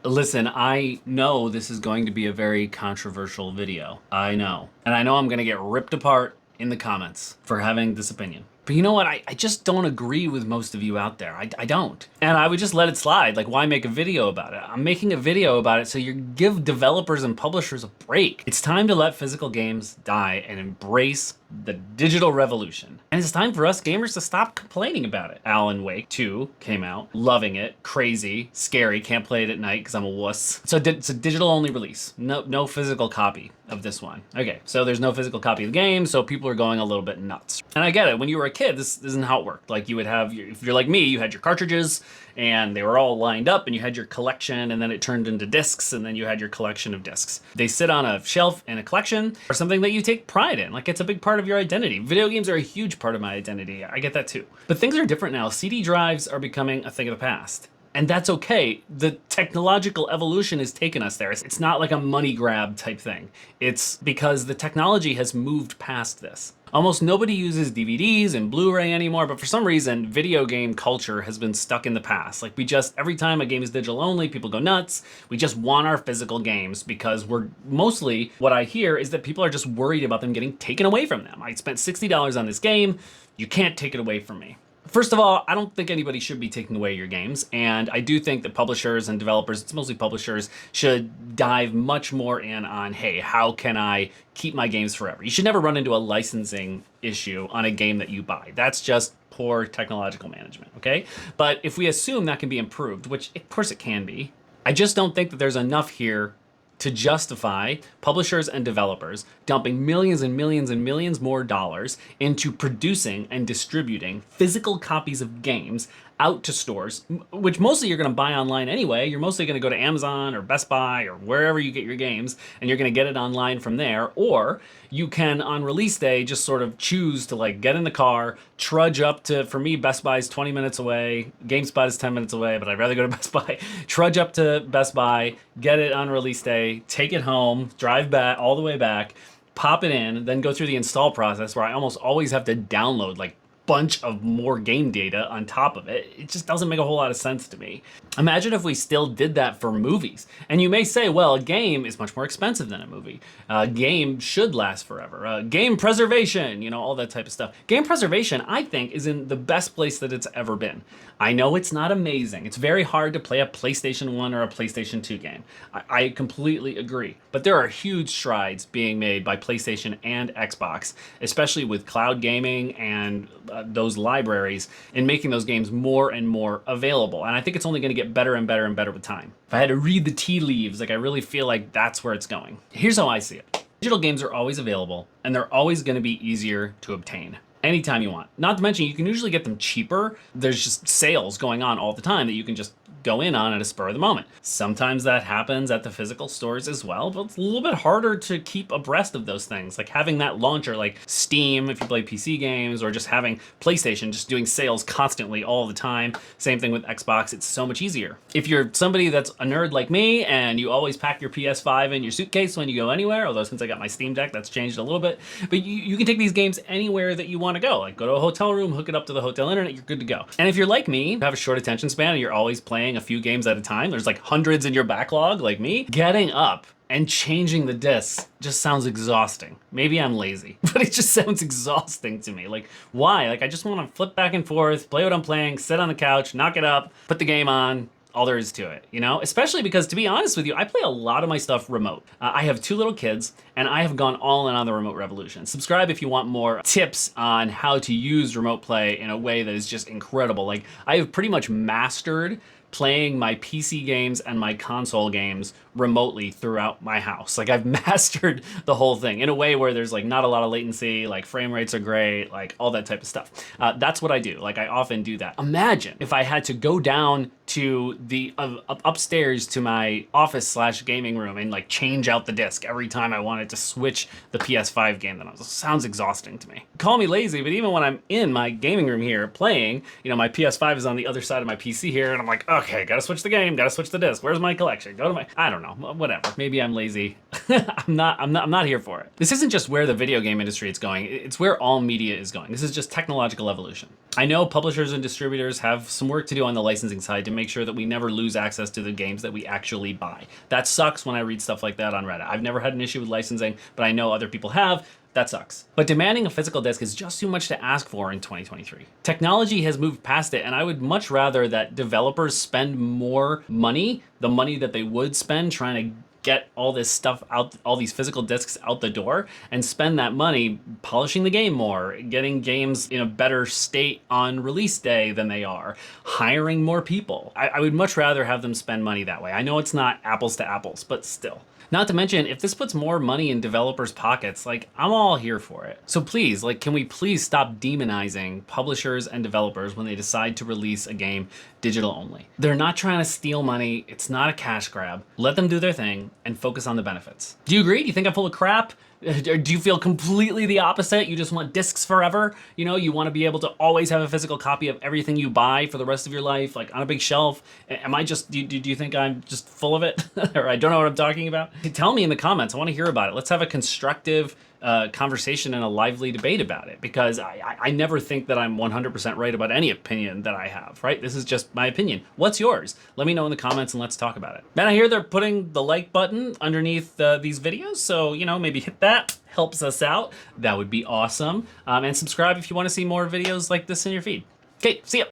Listen, I know this is going to be a very controversial video. I know. And I know I'm going to get ripped apart in the comments for having this opinion. But you know what? I just don't agree with most of you out there. I don't. And I would just let it slide. Like, why make a video about it? I'm making a video about it so you give developers and publishers a break. It's time to let physical games die and embrace the digital revolution. And it's time for us gamers to stop complaining about it. Alan Wake 2 came out, loving it, crazy, scary, can't play it at night because I'm a wuss. So it's a digital only release, no physical copy of this one. Okay, so there's no physical copy of the game, so people are going a little bit nuts. And I get it, when you were a kid, this isn't how it worked. Like, you would have, if you're like me, you had your cartridges, and they were all lined up, and you had your collection, and then it turned into discs, and then you had your collection of discs. They sit on a shelf in a collection, or something that you take pride in. Like, it's a big part of your identity. Video games are a huge part of my identity. I get that too. But things are different now. CD drives are becoming a thing of the past. And that's okay. The technological evolution has taken us there. It's not like a money grab type thing. It's because the technology has moved past this. Almost nobody uses DVDs and Blu-ray anymore, but for some reason, video game culture has been stuck in the past. Like, every time a game is digital only, people go nuts. We just want our physical games because mostly what I hear is that people are just worried about them getting taken away from them. I spent $60 on this game. You can't take it away from me. First of all, I don't think anybody should be taking away your games, and I do think that publishers and developers, it's mostly publishers, should dive much more in on, hey, how can I keep my games forever? You should never run into a licensing issue on a game that you buy. That's just poor technological management, okay? But if we assume that can be improved, which of course it can be, I just don't think that there's enough here to justify publishers and developers dumping millions and millions and millions more dollars into producing and distributing physical copies of games out to stores, which mostly you're gonna buy online anyway. You're mostly gonna go to Amazon or Best Buy or wherever you get your games, and you're gonna get it online from there. Or you can, on release day, just sort of choose to like get in the car, trudge up to, for me, Best Buy is 20 minutes away, GameSpot is 10 minutes away, but I'd rather go to Best Buy. Trudge up to Best Buy, get it on release day, take it home, drive back all the way back, pop it in, then go through the install process where I almost always have to download like bunch of more game data on top of it. It just doesn't make a whole lot of sense to me. Imagine if we still did that for movies. And you may say, well, a game is much more expensive than a movie. A game should last forever. Game preservation, you know, all that type of stuff. Game preservation, I think, is in the best place that it's ever been. I know it's not amazing. It's very hard to play a PlayStation 1 or a PlayStation 2 game. I completely agree. But there are huge strides being made by PlayStation and Xbox, especially with cloud gaming and those libraries, in making those games more and more available. And I think it's only going to get better and better and better with time. If I had to read the tea leaves, like, I really feel like that's where it's going. Here's how I see it. Digital games are always available, and they're always going to be easier to obtain anytime you want. Not to mention, you can usually get them cheaper. There's just sales going on all the time that you can just go in on at a spur of the moment. Sometimes that happens at the physical stores as well, but it's a little bit harder to keep abreast of those things. Like having that launcher like Steam if you play PC games, or just having PlayStation just doing sales constantly all the time. Same thing with Xbox, it's so much easier. If you're somebody that's a nerd like me and you always pack your PS5 in your suitcase when you go anywhere, although since I got my Steam Deck, that's changed a little bit, but you can take these games anywhere that you want to go. Like go to a hotel room, hook it up to the hotel internet, you're good to go. And if you're like me, you have a short attention span and you're always playing a few games at a time, there's like hundreds in your backlog like me, getting up and changing the discs just sounds exhausting. Maybe I'm lazy, but it just sounds exhausting to me. Like, why? Like, I just want to flip back and forth, play what I'm playing, sit on the couch, knock it up, put the game on, all there is to it, you know? Especially because, to be honest with you, I play a lot of my stuff remote. I have 2 little kids, and I have gone all in on the remote revolution. Subscribe if you want more tips on how to use remote play in a way that is just incredible. Like, I have pretty much mastered playing my PC games and my console games remotely throughout my house. Like, I've mastered the whole thing in a way where there's like not a lot of latency, like frame rates are great, like all that type of stuff. That's what I do. Like, I often do that. Imagine if I had to go down to the upstairs to my office / gaming room and like change out the disc every time I wanted to switch the PS5 game. That sounds exhausting to me. Call me lazy, but even when I'm in my gaming room here playing, you know, my PS5 is on the other side of my PC here, and I'm like, okay, gotta switch the game, gotta switch the disc. Where's my collection? Go to my, I don't know, whatever. Maybe I'm lazy. I'm not here for it. This isn't just where the video game industry is going. It's where all media is going. This is just technological evolution. I know publishers and distributors have some work to do on the licensing side to make sure that we never lose access to the games that we actually buy. That sucks when I read stuff like that on Reddit. I've never had an issue with licensing, but I know other people have. That sucks. But demanding a physical disc is just too much to ask for in 2023. Technology has moved past it, and I would much rather that developers spend more money, the money that they would spend trying to get all this stuff out, all these physical discs out the door, and spend that money polishing the game more, getting games in a better state on release day than they are, hiring more people. I would much rather have them spend money that way. I know it's not apples to apples, but still. Not to mention, if this puts more money in developers' pockets, like, I'm all here for it. So please, like, can we please stop demonizing publishers and developers when they decide to release a game digital only? They're not trying to steal money. It's not a cash grab. Let them do their thing and focus on the benefits. Do you agree? Do you think I'm full of crap? Do you feel completely the opposite? You just want discs forever? You know, you want to be able to always have a physical copy of everything you buy for the rest of your life, like on a big shelf? Am I just, do you think I'm just full of it? Or I don't know what I'm talking about? Tell me in the comments. I want to hear about it. Let's have a constructive conversation and a lively debate about it, because I never think that I'm 100% right about any opinion that I have, right? This is just my opinion. What's yours? Let me know in the comments and let's talk about it. Man, I hear they're putting the like button underneath these videos, so, you know, maybe hit that. Helps us out. That would be awesome. And subscribe if you want to see more videos like this in your feed. Okay, see ya.